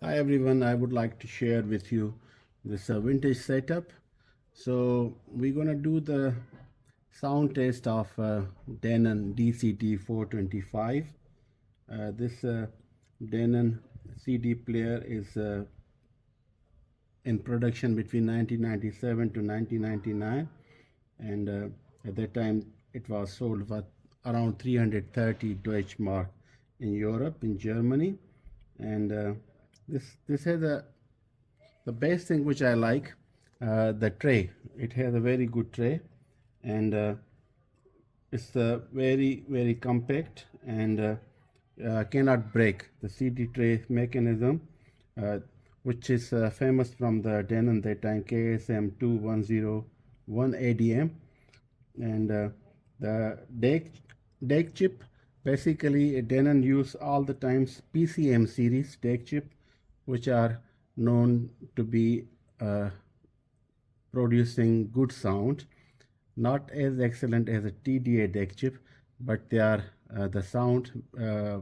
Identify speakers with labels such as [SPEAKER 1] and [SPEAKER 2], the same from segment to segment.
[SPEAKER 1] Hi everyone, I would like to share with you this vintage setup. So we're gonna do the sound test of Denon DCD-425. This Denon CD player is in production between 1997 to 1999, and at that time it was sold for around 330 Deutschmark in Europe, in Germany, and this has the best thing which I like, the tray. It has a very good tray, and it's very compact and cannot break. The CD tray mechanism, uh, which is famous from the Denon that time KSM 2101 ADM, and the deck chip. Basically, Denon use all the times PCM series deck chip, which are known to be producing good sound, not as excellent as a TDA deck chip, but they are the sound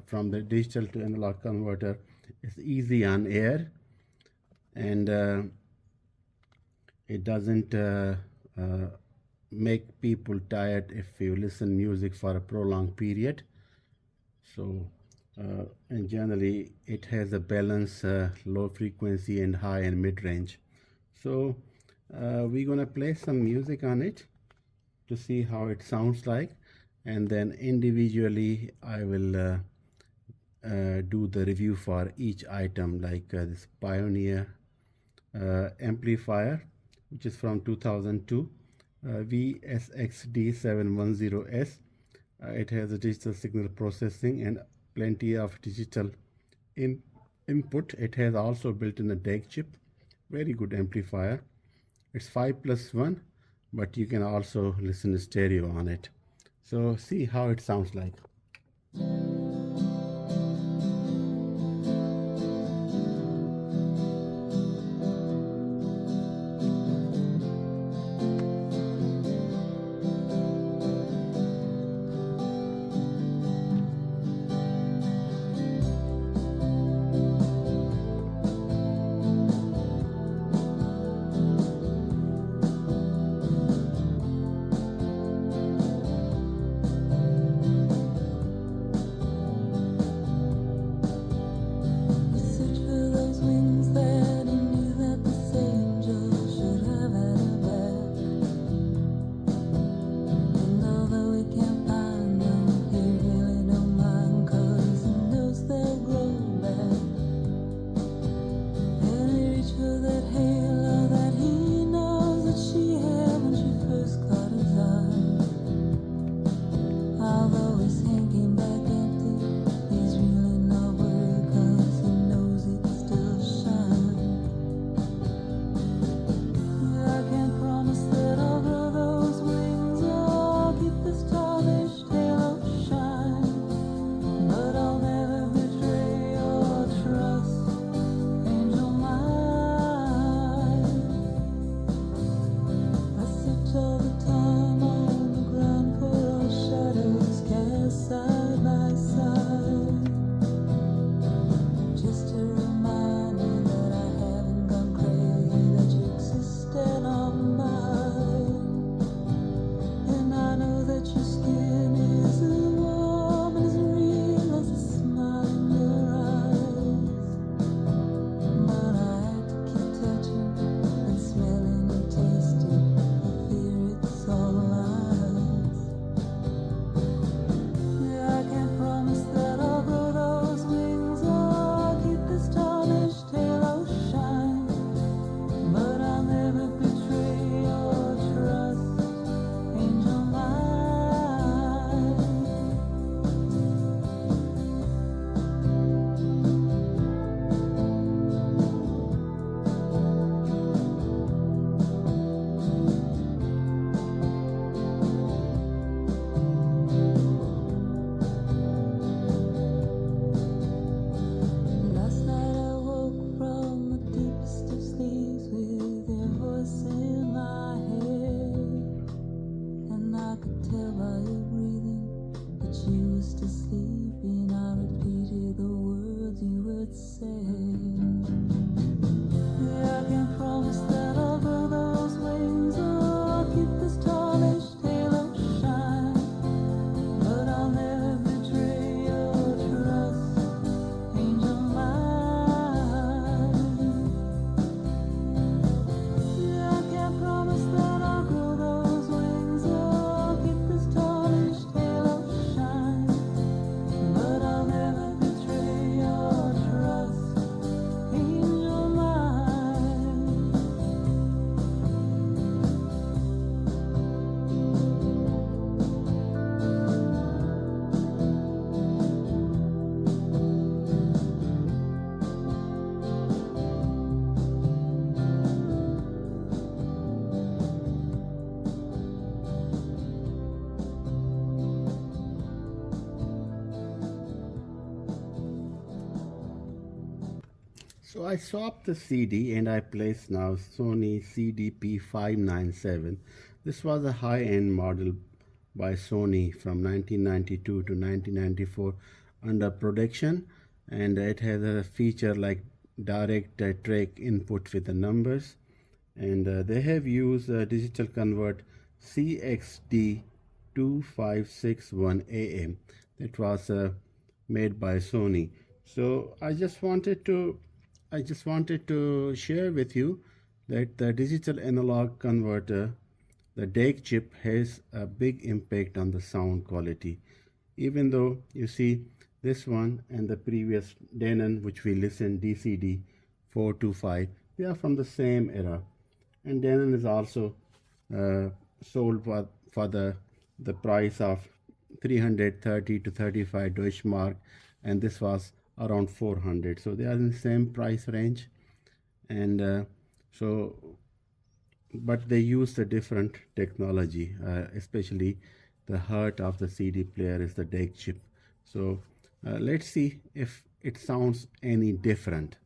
[SPEAKER 1] from the digital to analog converter is easy on air, and it doesn't make people tired if you listen music for a prolonged period. So and generally it has a balance, low frequency and high and mid range. So we're gonna play some music on it to see how it sounds like, and then individually I will do the review for each item, like this Pioneer amplifier, which is from 2002, VSX-D710S. It has a digital signal processing and plenty of digital input. It has also built in a DAC chip. Very good amplifier. It's 5+1, but you can also listen to stereo on it. So see how it sounds like. So I swapped the CD and I placed now Sony CDP-597. This was a high-end model by Sony from 1992 to 1994 under production, and it has a feature like direct track input with the numbers, and they have used a digital convert CXD2561 AM that was made by Sony. So I just wanted to share with you that the digital analog converter, the DAC chip, has a big impact on the sound quality. Even though you see this one and the previous Denon, which we listened, DCD-425, they are from the same era. And Denon is also sold for the price of 330 to 35 Deutschmark, and this was around 400. So they are in the same price range, and but they use a different technology, especially the heart of the CD player is the DAC chip. So let's see if it sounds any different.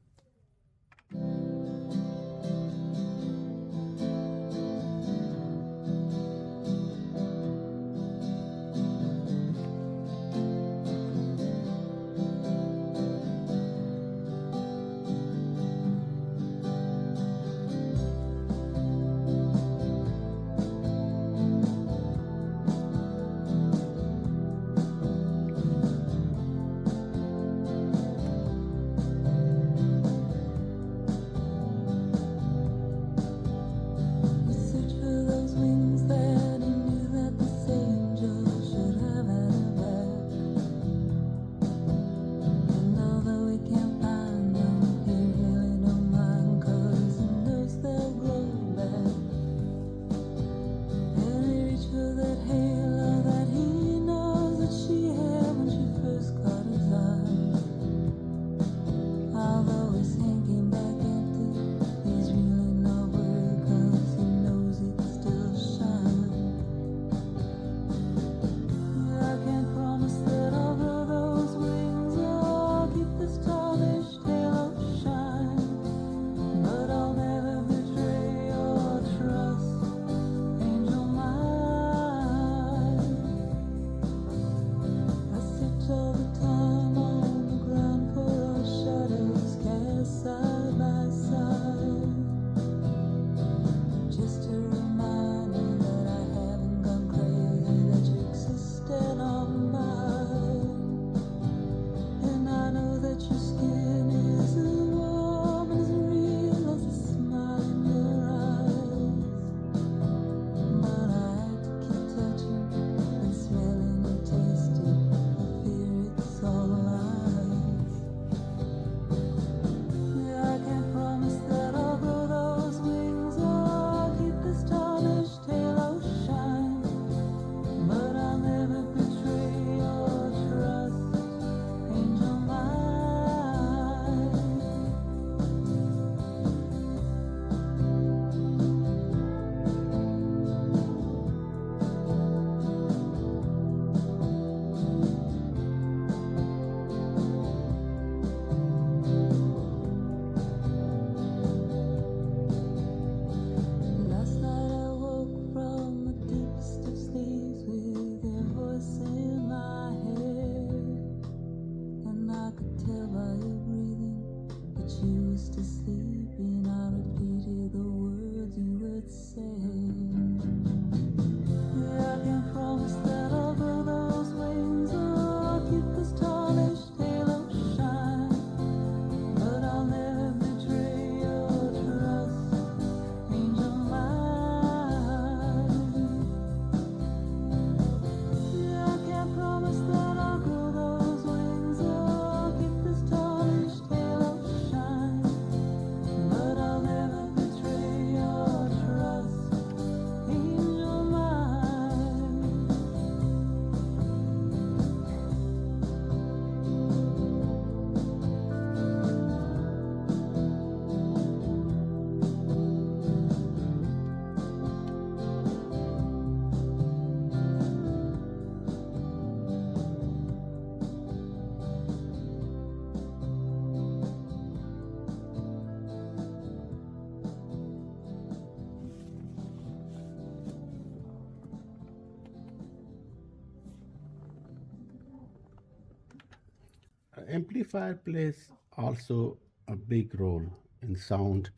[SPEAKER 1] amplifier plays also a big role in sound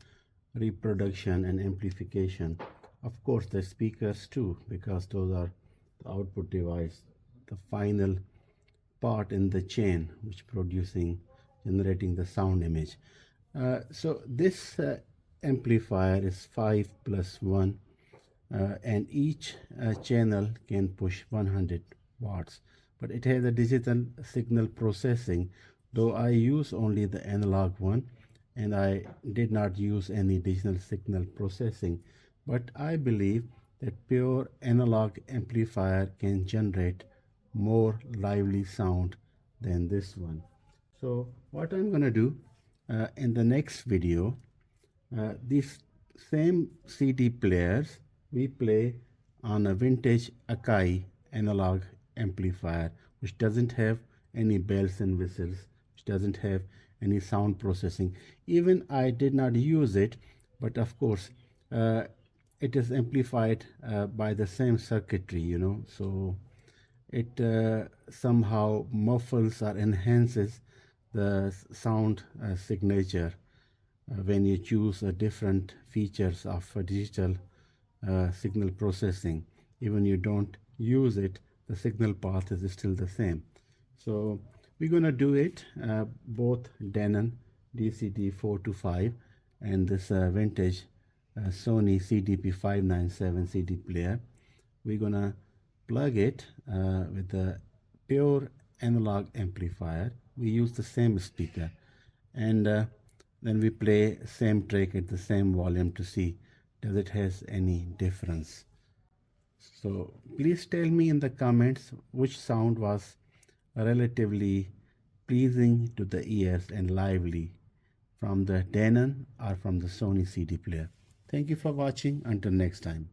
[SPEAKER 1] reproduction and amplification. Of course, the speakers too, because those are the output device, the final part in the chain which generating the sound image. So this amplifier is 5 plus 1, and each channel can push 100 watts, but it has a digital signal processing, though I use only the analog one and I did not use any digital signal processing. But I believe that pure analog amplifier can generate more lively sound than this one. So what I'm going to do in the next video, these same CD players we play on a vintage Akai analog amplifier, which doesn't have any bells and whistles, which doesn't have any sound processing. Even I did not use it, but of course it is amplified by the same circuitry, so it somehow muffles or enhances the sound signature when you choose different features of digital signal processing. Even you don't use it, the signal path is still the same. So we're going to do it both Denon DCD-425 and this vintage Sony CDP-597 CD player. We're going to plug it with the pure analog amplifier. We use the same speaker, and then we play same track at the same volume to see does it has any difference. So please tell me in the comments which sound was relatively pleasing to the ears and lively, from the Denon or from the Sony CD player. Thank you for watching. Until next time.